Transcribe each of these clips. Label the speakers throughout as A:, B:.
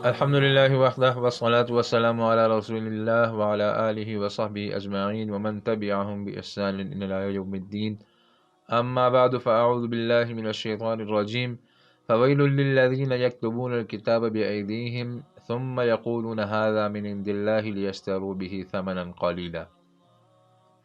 A: الحمدللہ وحدہ والصلاة والسلام علی رسول اللہ وعلی آلہ وصحبہ اجمعین ومن تبعہم بإحسان الی یوم الدین اما بعد فاعوذ باللہ من الشیطان الرجیم فویل للذین یکتبون الکتاب بأیدیہم ثم یقولون هذا من عند اللہ لیشتروا به ثمنا قلیلا۔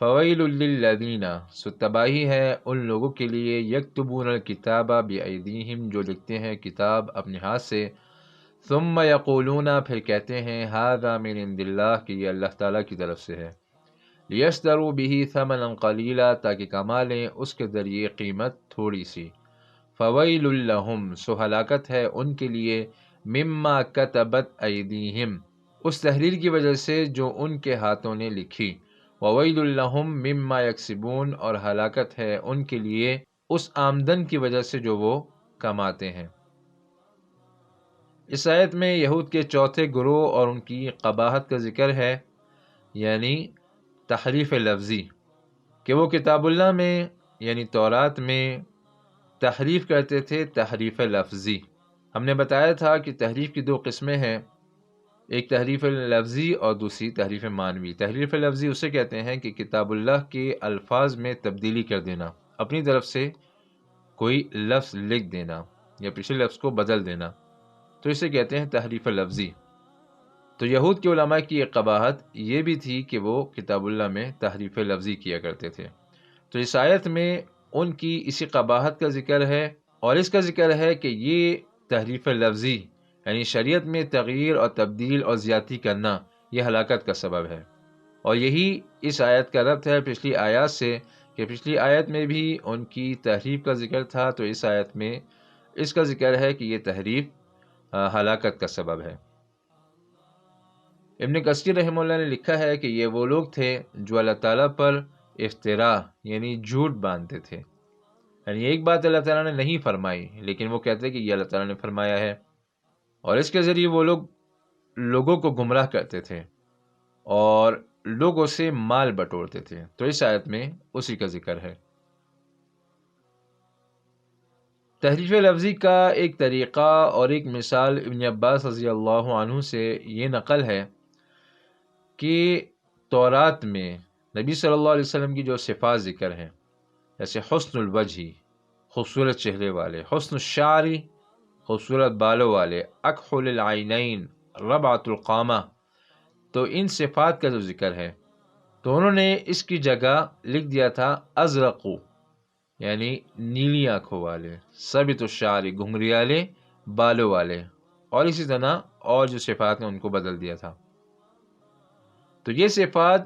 A: فویل للذین، سو تباہی ہے ان لوگوں کے لیے، یکتبون الکتاب بأیدیہم، جو لکھتے ہیں کتاب اپنے ہاتھ سے، ثم یقولون، پھر کہتے ہیں، ھذا من عند اللہ، کہ یہ اللہ تعالیٰ کی طرف سے ہے، لیشتروا به ثمنا قلیلا، تاکہ کما لیں اس کے ذریعے قیمت تھوڑی سی۔ فویل لہم، سو ہلاکت ہے ان کے لیے، مما کتبت ایدیہم، اس تحریر کی وجہ سے جو ان کے ہاتھوں نے لکھی، وویل لہم مما یکسبون، اور ہلاکت ہے ان کے لیے اس آمدن کی وجہ سے جو وہ کماتے ہیں۔ اس آیت میں یہود کے چوتھے گروہ اور ان کی قباحت کا ذکر ہے، یعنی تحریف لفظی، کہ وہ کتاب اللہ میں یعنی تورات میں تحریف کرتے تھے، تحریف لفظی۔ ہم نے بتایا تھا کہ تحریف کی دو قسمیں ہیں، ایک تحریف لفظی اور دوسری تحریف معنوی۔ تحریف لفظی اسے کہتے ہیں کہ کتاب اللہ کے الفاظ میں تبدیلی کر دینا، اپنی طرف سے کوئی لفظ لکھ دینا یا پچھلے لفظ کو بدل دینا، تو اسے کہتے ہیں تحریف لفظی۔ تو یہود کے علماء کی ایک قباحت یہ بھی تھی کہ وہ کتاب اللہ میں تحریف لفظی کیا کرتے تھے۔ تو اس آیت میں ان کی اسی قباحت کا ذکر ہے، اور اس کا ذکر ہے کہ یہ تحریف لفظی یعنی شریعت میں تغییر اور تبدیل اور زیادتی کرنا، یہ ہلاکت کا سبب ہے۔ اور یہی اس آیت کا ربط ہے پچھلی آیات سے، کہ پچھلی آیت میں بھی ان کی تحریف کا ذکر تھا، تو اس آیت میں اس کا ذکر ہے کہ یہ تحریف ہلاکت کا سبب ہے۔ ابن کثیر رحمہ اللہ نے لکھا ہے کہ یہ وہ لوگ تھے جو اللہ تعالیٰ پر افتراء یعنی جھوٹ باندھتے تھے، یعنی ایک بات اللہ تعالیٰ نے نہیں فرمائی لیکن وہ کہتے کہ یہ اللہ تعالیٰ نے فرمایا ہے، اور اس کے ذریعے وہ لوگ لوگوں کو گمراہ کرتے تھے اور لوگوں سے مال بٹورتے تھے۔ تو اس آیت میں اسی کا ذکر ہے۔ تحریف لفظی کا ایک طریقہ اور ایک مثال ابن عباس رضی اللہ عنہ سے یہ نقل ہے کہ تورات میں نبی صلی اللہ علیہ وسلم کی جو صفات ذکر ہیں، جیسے حسن الوجہ، خوبصورت چہرے والے، حسن الشعری، خوبصورت بالوں والے، اکحل العینین، ربعۃ القامہ، تو ان صفات کا جو ذکر ہے تو انہوں نے اس کی جگہ لکھ دیا تھا ازرقو، یعنی نیلی آنکھوں والے، ثبت الشعری، گھنگریالے بالوں والے، اور اسی طرح اور جو صفات ہیں ان کو بدل دیا تھا۔ تو یہ صفات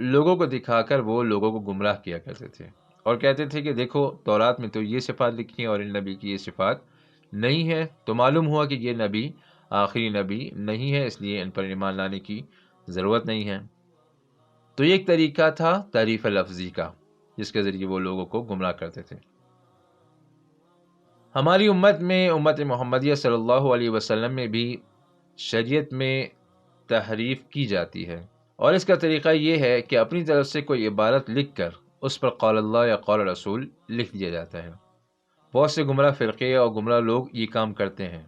A: لوگوں کو دکھا کر وہ لوگوں کو گمراہ کیا کرتے تھے، اور کہتے تھے کہ دیکھو تورات میں تو یہ صفات لکھی ہیں اور ان نبی کی یہ صفات نہیں ہے، تو معلوم ہوا کہ یہ نبی آخری نبی نہیں ہے، اس لیے ان پر ایمان لانے کی ضرورت نہیں ہے۔ تو یہ ایک طریقہ تھا تعریف لفظی کا، جس کے ذریعے وہ لوگوں کو گمراہ کرتے تھے۔ ہماری امت میں، امت محمدیہ صلی اللہ علیہ وسلم میں بھی شریعت میں تحریف کی جاتی ہے، اور اس کا طریقہ یہ ہے کہ اپنی طرف سے کوئی عبارت لکھ کر اس پر قول اللہ یا قول رسول لکھ دیا جاتا ہے۔ بہت سے گمراہ فرقے اور گمراہ لوگ یہ کام کرتے ہیں،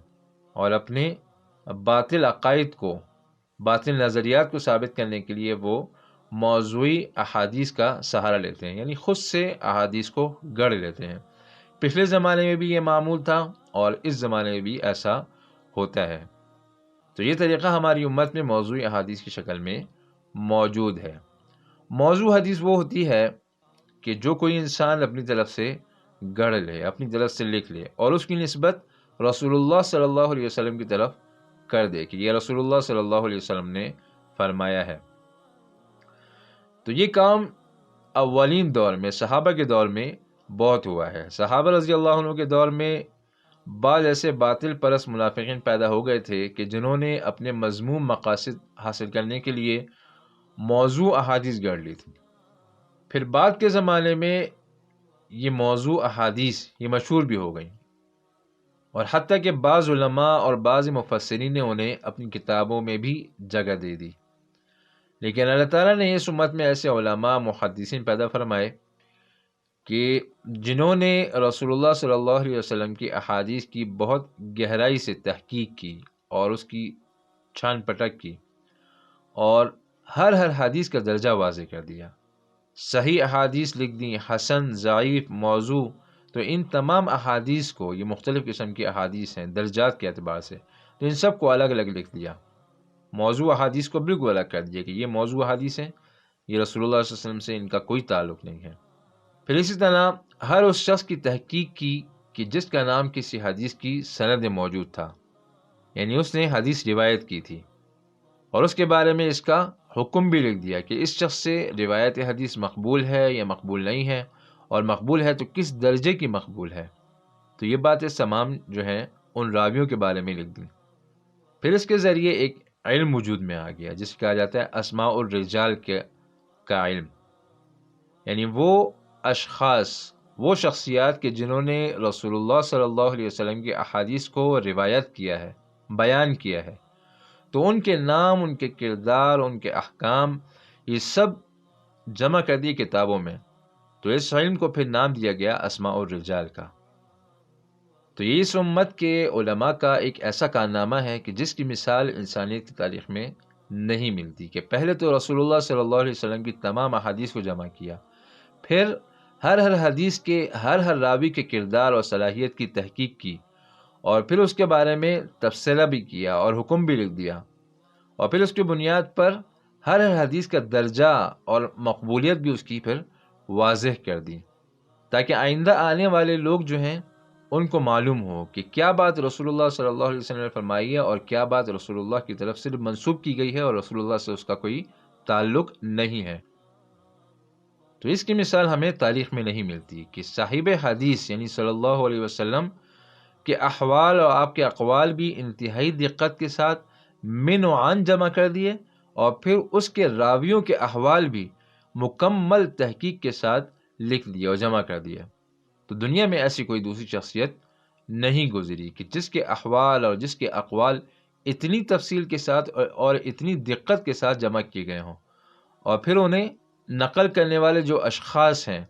A: اور اپنے باطل عقائد کو، باطل نظریات کو ثابت کرنے کے لیے وہ موضوعی احادیث کا سہارا لیتے ہیں، یعنی خود سے احادیث کو گڑھ لیتے ہیں۔ پچھلے زمانے میں بھی یہ معمول تھا اور اس زمانے میں بھی ایسا ہوتا ہے۔ تو یہ طریقہ ہماری امت میں موضوعی احادیث کی شکل میں موجود ہے۔ موضوع حدیث وہ ہوتی ہے کہ جو کوئی انسان اپنی طرف سے گڑھ لے، اپنی طرف سے لکھ لے، اور اس کی نسبت رسول اللہ صلی اللہ علیہ وسلم کی طرف کر دے کہ یہ رسول اللہ صلی اللہ علیہ وسلم نے فرمایا ہے۔ تو یہ کام اولین دور میں، صحابہ کے دور میں بہت ہوا ہے۔ صحابہ رضی اللہ عنہ کے دور میں بعض ایسے باطل پرست منافقین پیدا ہو گئے تھے کہ جنہوں نے اپنے مذموم مقاصد حاصل کرنے کے لیے موضوع احادیث گڑھ لی تھی۔ پھر بعد کے زمانے میں یہ موضوع احادیث یہ مشہور بھی ہو گئیں، اور حتیٰ کہ بعض علماء اور بعض مفسرین نے انہیں اپنی کتابوں میں بھی جگہ دے دی۔ لیکن اللہ تعالیٰ نے اس امت میں ایسے علماء محدثین پیدا فرمائے کہ جنہوں نے رسول اللہ صلی اللہ علیہ وسلم کی احادیث کی بہت گہرائی سے تحقیق کی اور اس کی چھان پٹک کی اور ہر حدیث کا درجہ واضح کر دیا، صحیح احادیث لکھ دیں، حسن، ضعیف، موضوع۔ تو ان تمام احادیث کو، یہ مختلف قسم کی احادیث ہیں درجات کے اعتبار سے، تو ان سب کو الگ الگ لکھ دیا، موضوع احادیث کو بالکل الگ کر دیا کہ یہ موضوع احادیث ہیں، یہ رسول اللہ صلی اللہ علیہ وسلم سے ان کا کوئی تعلق نہیں ہے۔ پھر اسی طرح ہر اس شخص کی تحقیق کی کہ جس کا نام کسی حدیث کی سند میں موجود تھا، یعنی اس نے حدیث روایت کی تھی، اور اس کے بارے میں اس کا حکم بھی لکھ دیا کہ اس شخص سے روایت حدیث مقبول ہے یا مقبول نہیں ہے، اور مقبول ہے تو کس درجے کی مقبول ہے۔ تو یہ باتیں تمام جو ہیں ان راویوں کے بارے میں لکھ دیں۔ پھر اس کے ذریعے ایک علم وجود میں آ گیا جس کہا جاتا ہے اسماء الرجال کا علم، یعنی وہ اشخاص، وہ شخصیات کہ جنہوں نے رسول اللہ صلی اللہ علیہ وسلم کی احادیث کو روایت کیا ہے، بیان کیا ہے، تو ان کے نام، ان کے کردار، ان کے احکام، یہ سب جمع کر دیے کتابوں میں۔ تو اس علم کو پھر نام دیا گیا اسماء الرجال کا۔ تو یہ اس امت کے علماء کا ایک ایسا کارنامہ ہے کہ جس کی مثال انسانیت کی تاریخ میں نہیں ملتی، کہ پہلے تو رسول اللہ صلی اللہ علیہ وسلم کی تمام احادیث کو جمع کیا، پھر ہر حدیث کے ہر راوی کے کردار اور صلاحیت کی تحقیق کی، اور پھر اس کے بارے میں تفصیلہ بھی کیا اور حکم بھی لکھ دیا، اور پھر اس کی بنیاد پر ہر حدیث کا درجہ اور مقبولیت بھی اس کی پھر واضح کر دی، تاکہ آئندہ آنے والے لوگ جو ہیں ان کو معلوم ہو کہ کیا بات رسول اللہ صلی اللہ علیہ وسلم نے فرمائی ہے اور کیا بات رسول اللہ کی طرف صرف منسوب کی گئی ہے اور رسول اللہ سے اس کا کوئی تعلق نہیں ہے۔ تو اس کی مثال ہمیں تاریخ میں نہیں ملتی کہ صاحب حدیث یعنی صلی اللہ علیہ وسلم کے احوال اور آپ کے اقوال بھی انتہائی دقت کے ساتھ من و عن جمع کر دیے، اور پھر اس کے راویوں کے احوال بھی مکمل تحقیق کے ساتھ لکھ دیے اور جمع کر دیا۔ تو دنیا میں ایسی کوئی دوسری شخصیت نہیں گزری کہ جس کے احوال اور جس کے اقوال اتنی تفصیل کے ساتھ اور اتنی دقت کے ساتھ جمع کیے گئے ہوں، اور پھر انہیں نقل کرنے والے جو اشخاص ہیں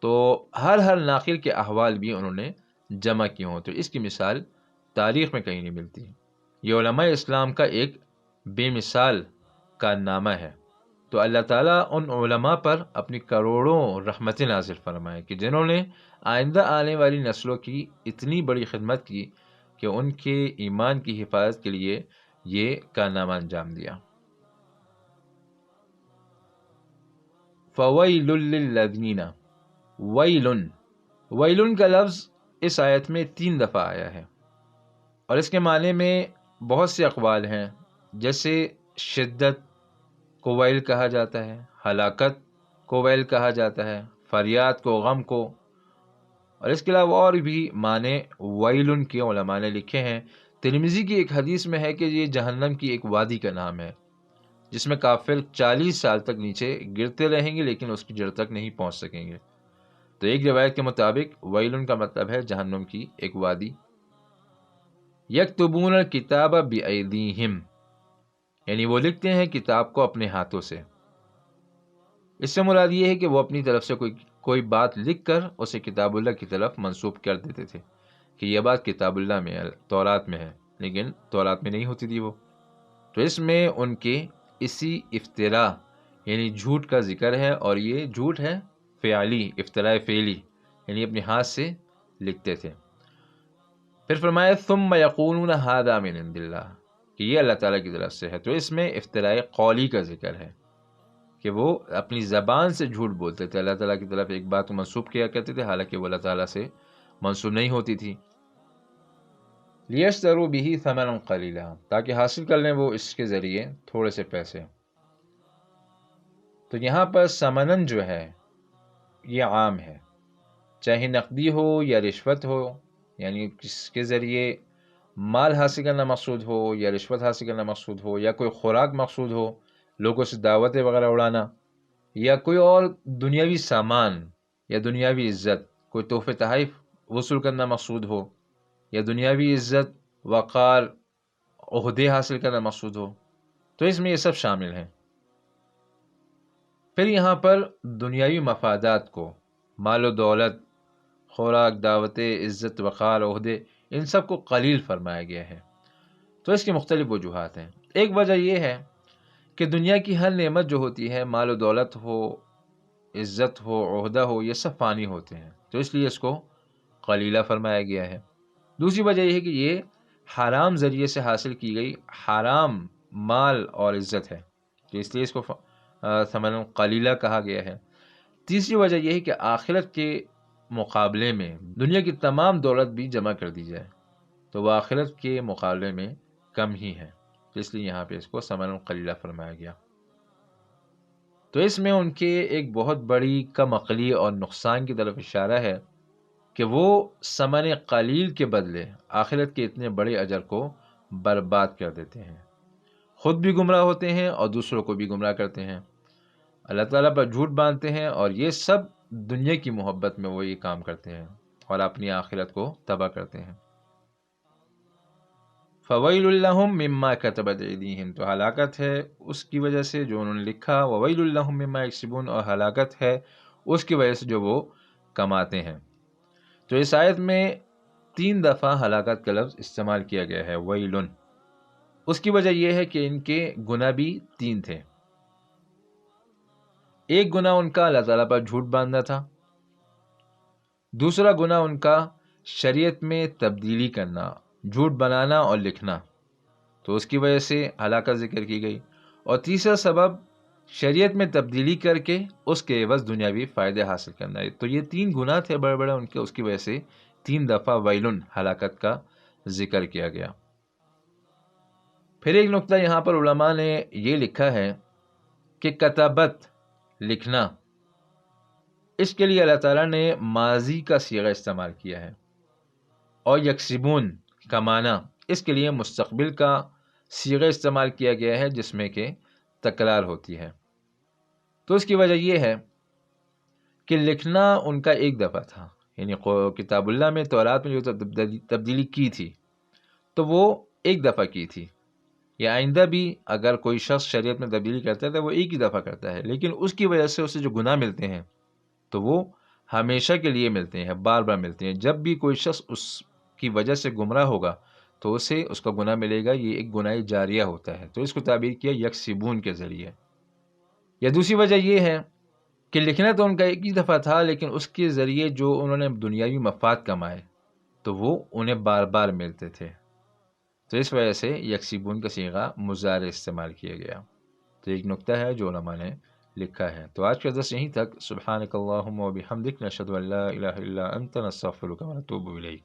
A: تو ہر ناقل کے احوال بھی انہوں نے جمع کیے ہوں۔ تو اس کی مثال تاریخ میں کہیں نہیں ملتی۔ یہ علماء اسلام کا ایک بے مثال کارنامہ ہے۔ تو اللہ تعالیٰ ان علماء پر اپنی کروڑوں رحمتیں نازل فرمائے کہ جنہوں نے آئندہ آنے والی نسلوں کی اتنی بڑی خدمت کی کہ ان کے ایمان کی حفاظت کے لیے یہ کارنامہ انجام دیا۔ فَوَيْلٌ لِّلَّذِينَ، ویلن کا لفظ اس آیت میں 3 دفعہ آیا ہے، اور اس کے معنی میں بہت سے اقوال ہیں، جیسے شدت کو ویل کہا جاتا ہے، ہلاکت کو ویل کہا جاتا ہے، فریاد کو، غم کو، اور اس کے علاوہ اور بھی معنی ویلن کے علماء نے لکھے ہیں۔ ترمذی کی ایک حدیث میں ہے کہ یہ جہنم کی ایک وادی کا نام ہے جس میں کافر 40 سال تک نیچے گرتے رہیں گے لیکن اس کی جڑ تک نہیں پہنچ سکیں گے۔ تو ایک روایت کے مطابق ویلن کا مطلب ہے جہنم کی ایک وادی۔ یکتبون الکتاب بایدیہم، یعنی وہ لکھتے ہیں کتاب کو اپنے ہاتھوں سے۔ اس سے مراد یہ ہے کہ وہ اپنی طرف سے کوئی بات لکھ کر اسے کتاب اللہ کی طرف منسوب کر دیتے تھے کہ یہ بات کتاب اللہ میں، تورات میں ہے، لیکن تورات میں نہیں ہوتی تھی وہ۔ تو اس میں ان کے اسی افتراء یعنی جھوٹ کا ذکر ہے، اور یہ جھوٹ ہے فعلی، افتراء فعلی، یعنی اپنے ہاتھ سے لکھتے تھے۔ پھر فرمایا ثم یقولون ھذا من عند اللہ، کہ یہ اللہ تعالیٰ کی طرف سے ہے۔ تو اس میں افتراء قولی کا ذکر ہے کہ وہ اپنی زبان سے جھوٹ بولتے تھے، اللہ تعالیٰ کی طرف ایک بات کو منسوب کیا کرتے تھے حالانکہ وہ اللہ تعالیٰ سے منسوب نہیں ہوتی تھی۔ لیشتروا بہ ثمنا قلیلا، تاکہ حاصل کر لیں وہ اس کے ذریعے تھوڑے سے پیسے۔ تو یہاں پر ثمنن جو ہے یہ عام ہے، چاہے نقدی ہو یا رشوت ہو، یعنی کس کے ذریعے مال حاصل کرنا مقصود ہو یا رشوت حاصل کرنا مقصود ہو یا کوئی خوراک مقصود ہو، لوگوں سے دعوتیں وغیرہ اڑانا، یا کوئی اور دنیاوی سامان یا دنیاوی عزت، کوئی تحفے تحائف وصول کرنا مقصود ہو، یا دنیاوی عزت، وقار، عہدے حاصل کرنا مقصود ہو، تو اس میں یہ سب شامل ہیں۔ پھر یہاں پر دنیاوی مفادات کو، مال و دولت، خوراک، دعوت، عزت، وقار، عہدے، ان سب کو قلیل فرمایا گیا ہے۔ تو اس کی مختلف وجوہات ہیں۔ ایک وجہ یہ ہے کہ دنیا کی ہر نعمت جو ہوتی ہے، مال و دولت ہو، عزت ہو، عہدہ ہو، یہ سب فانی ہوتے ہیں، تو اس لیے اس کو قلیلہ فرمایا گیا ہے۔ دوسری وجہ یہ ہے کہ یہ حرام ذریعے سے حاصل کی گئی حرام مال اور عزت ہے، تو اس لیے اس کو ثمن قلیلہ کہا گیا ہے۔ تیسری وجہ یہ ہے کہ آخرت کے مقابلے میں دنیا کی تمام دولت بھی جمع کر دی جائے تو وہ آخرت کے مقابلے میں کم ہی ہے، اس لیے یہاں پہ اس کو ثمن قلیلہ فرمایا گیا۔ تو اس میں ان کے ایک بہت بڑی کم عقلی اور نقصان کی طرف اشارہ ہے کہ وہ ثمن قلیل کے بدلے آخرت کے اتنے بڑے اجر کو برباد کر دیتے ہیں، خود بھی گمراہ ہوتے ہیں اور دوسروں کو بھی گمراہ کرتے ہیں، اللہ تعالیٰ پر جھوٹ باندھتے ہیں، اور یہ سب دنیا کی محبت میں وہ یہ کام کرتے ہیں اور اپنی آخرت کو تباہ کرتے ہیں۔ فویل لہم مما کتبت ایدیہم، تو ہلاکت ہے اس کی وجہ سے جو انہوں نے لکھا، وویل لہم مما یکسبون، اور ہلاکت ہے اس کی وجہ سے جو وہ کماتے ہیں۔ تو اس آیت میں 3 دفعہ ہلاکت کا لفظ استعمال کیا گیا ہے، ویلن۔ اس کی وجہ یہ ہے کہ ان کے گناہ بھی 3 تھے۔ ایک گناہ ان کا اللہ تعالیٰ پر جھوٹ باندھنا تھا، دوسرا گناہ ان کا شریعت میں تبدیلی کرنا، جھوٹ بنانا اور لکھنا، تو اس کی وجہ سے ہلاکت ذکر کی گئی، اور تیسرا سبب شریعت میں تبدیلی کر کے اس کے عوض دنیاوی فائدے حاصل کرنا ہے۔ تو یہ 3 گناہ تھے بڑے بڑے ان کے، اس کی وجہ سے 3 دفعہ ویلن ہلاکت کا ذکر کیا گیا۔ پھر ایک نقطہ یہاں پر علماء نے یہ لکھا ہے کہ کتابت، لکھنا، اس کے لیے اللہ تعالیٰ نے ماضی کا صیغہ استعمال کیا ہے، اور یکسبون، کمانا، اس کے لیے مستقبل کا صیغہ استعمال کیا گیا ہے جس میں کہ تکرار ہوتی ہے۔ تو اس کی وجہ یہ ہے کہ لکھنا ان کا ایک دفعہ تھا، یعنی کتاب اللہ میں، تورات میں جو تبدیلی کی تھی تو وہ ایک دفعہ کی تھی، یا آئندہ بھی اگر کوئی شخص شریعت میں تبدیلی کرتا ہے تو وہ ایک ہی دفعہ کرتا ہے، لیکن اس کی وجہ سے اسے جو گناہ ملتے ہیں تو وہ ہمیشہ کے لیے ملتے ہیں، بار بار ملتے ہیں۔ جب بھی کوئی شخص اس کی وجہ سے گمراہ ہوگا تو اسے اس کا گناہ ملے گا، یہ ایک گناہ جاریہ ہوتا ہے، تو اس کو تعبیر کیا یکسبون کے ذریعے۔ یا دوسری وجہ یہ ہے کہ لکھنا تو ان کا ایک ہی دفعہ تھا، لیکن اس کے ذریعے جو انہوں نے دنیاوی مفاد کمائے تو وہ انہیں بار بار ملتے تھے، تو اس وجہ سے یکسبون کا صیغہ مضارع استعمال کیا گیا۔ تو ایک نقطہ ہے جو علماء نے لکھا ہے۔ تو آج کا درس یہیں تک۔ سبحانک اللہم و بحمدک، نشہد ان لا الہ الا انت، نستغفرک و نتوب الیک۔